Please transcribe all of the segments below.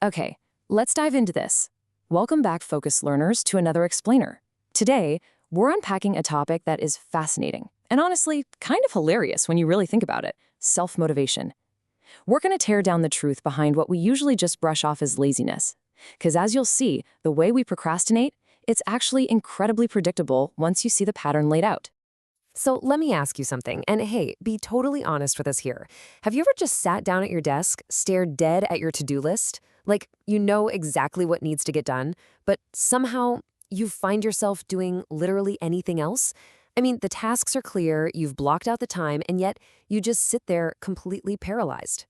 Okay, let's dive into this. Welcome back, Focus Learners, to another explainer. Today, we're unpacking a topic that is fascinating and honestly kind of hilarious when you really think about it: self-motivation. We're going to tear down the truth behind what we usually just brush off as laziness. Because as you'll see, the way we procrastinate, it's actually incredibly predictable once you see the pattern laid out. So let me ask you something, and hey, be totally honest with us here. Have you ever just sat down at your desk, stared dead at your to-do list? Like, you know exactly what needs to get done, but somehow you find yourself doing literally anything else? I mean, the tasks are clear, you've blocked out the time, and yet you just sit there completely paralyzed.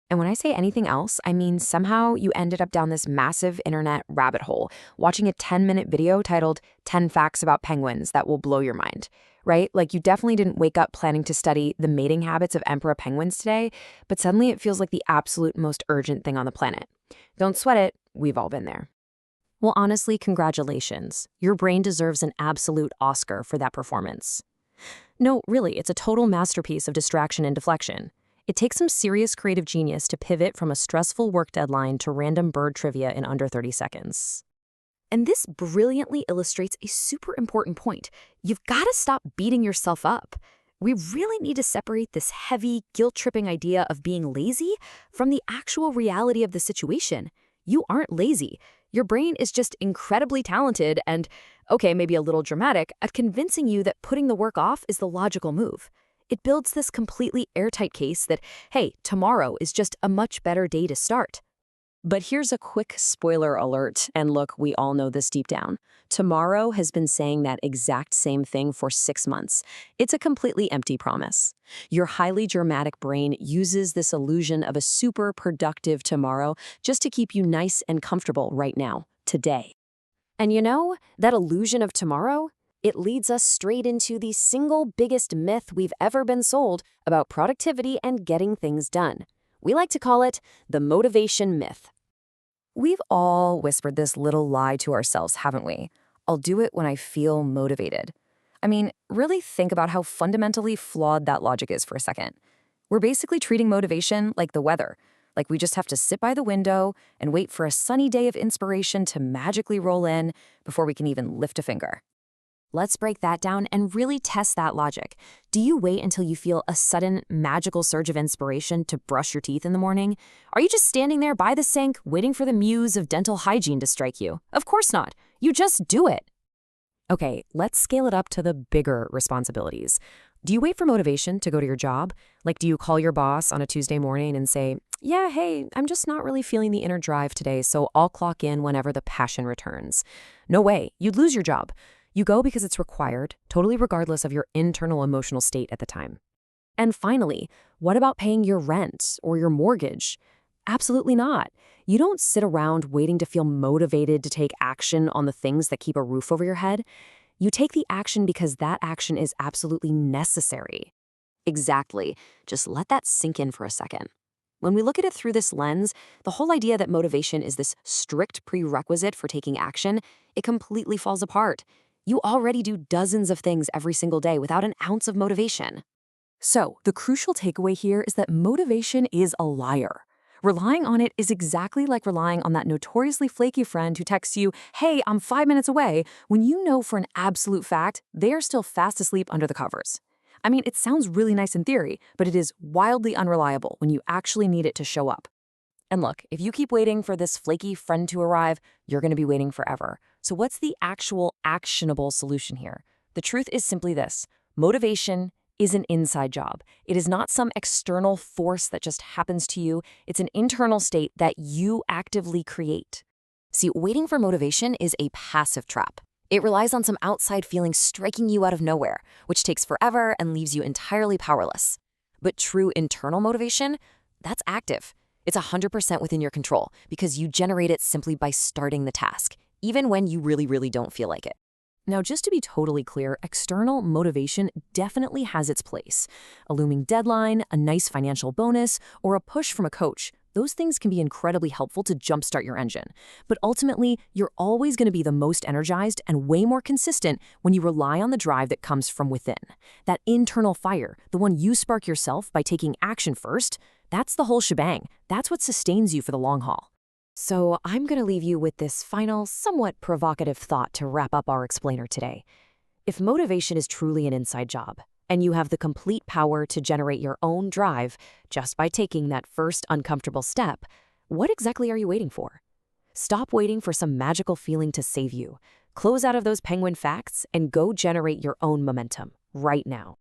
And when I say anything else, I mean somehow you ended up down this massive internet rabbit hole, watching a 10-minute video titled 10 Facts About Penguins That Will Blow Your Mind, right? Like you definitely didn't wake up planning to study the mating habits of emperor penguins today, but suddenly it feels like the absolute most urgent thing on the planet. Don't sweat it, we've all been there. Well, honestly, congratulations. Your brain deserves an absolute Oscar for that performance. No, really, it's a total masterpiece of distraction and deflection. It takes some serious creative genius to pivot from a stressful work deadline to random bird trivia in under 30 seconds. And this brilliantly illustrates a super important point. You've got to stop beating yourself up. We really need to separate this heavy, guilt-tripping idea of being lazy from the actual reality of the situation. You aren't lazy. Your brain is just incredibly talented and, okay, maybe a little dramatic, at convincing you that putting the work off is the logical move. It builds this completely airtight case that, hey, tomorrow is just a much better day to start. But here's a quick spoiler alert, and look, we all know this deep down. Tomorrow has been saying that exact same thing for 6 months. It's a completely empty promise. Your highly dramatic brain uses this illusion of a super productive tomorrow just to keep you nice and comfortable right now, today. And you know, that illusion of tomorrow? It leads us straight into the single biggest myth we've ever been sold about productivity and getting things done. We like to call it the motivation myth. We've all whispered this little lie to ourselves, haven't we? I'll do it when I feel motivated. I mean, really think about how fundamentally flawed that logic is for a second. We're basically treating motivation like the weather. Like we just have to sit by the window and wait for a sunny day of inspiration to magically roll in before we can even lift a finger. Let's break that down and really test that logic. Do you wait until you feel a sudden magical surge of inspiration to brush your teeth in the morning? Are you just standing there by the sink waiting for the muse of dental hygiene to strike you? Of course not. You just do it. Okay, let's scale it up to the bigger responsibilities. Do you wait for motivation to go to your job? Like, do you call your boss on a Tuesday morning and say, yeah, hey, I'm just not really feeling the inner drive today, so I'll clock in whenever the passion returns? No way, you'd lose your job. You go because it's required, totally regardless of your internal emotional state at the time. And finally, what about paying your rent or your mortgage? Absolutely not. You don't sit around waiting to feel motivated to take action on the things that keep a roof over your head. You take the action because that action is absolutely necessary. Exactly. Just let that sink in for a second. When we look at it through this lens, the whole idea that motivation is this strict prerequisite for taking action, it completely falls apart. You already do dozens of things every single day without an ounce of motivation. So, the crucial takeaway here is that motivation is a liar. Relying on it is exactly like relying on that notoriously flaky friend who texts you, hey, I'm 5 minutes away, when you know for an absolute fact they are still fast asleep under the covers. I mean, it sounds really nice in theory, but it is wildly unreliable when you actually need it to show up. And look, if you keep waiting for this flaky friend to arrive, you're going to be waiting forever. So what's the actual actionable solution here? The truth is simply this: motivation is an inside job. It is not some external force that just happens to you. It's an internal state that you actively create. See, waiting for motivation is a passive trap. It relies on some outside feeling striking you out of nowhere, which takes forever and leaves you entirely powerless. But true internal motivation, that's active. It's 100% within your control because you generate it simply by starting the task, even when you really don't feel like it. Now, just to be totally clear, external motivation definitely has its place. A looming deadline, a nice financial bonus, or a push from a coach. Those things can be incredibly helpful to jumpstart your engine. But ultimately, you're always going to be the most energized and way more consistent when you rely on the drive that comes from within. That internal fire, the one you spark yourself by taking action first, that's the whole shebang. That's what sustains you for the long haul. So I'm going to leave you with this final, somewhat provocative thought to wrap up our explainer today. If motivation is truly an inside job, and you have the complete power to generate your own drive just by taking that first uncomfortable step, what exactly are you waiting for? Stop waiting for some magical feeling to save you. Close out of those penguin facts and go generate your own momentum right now.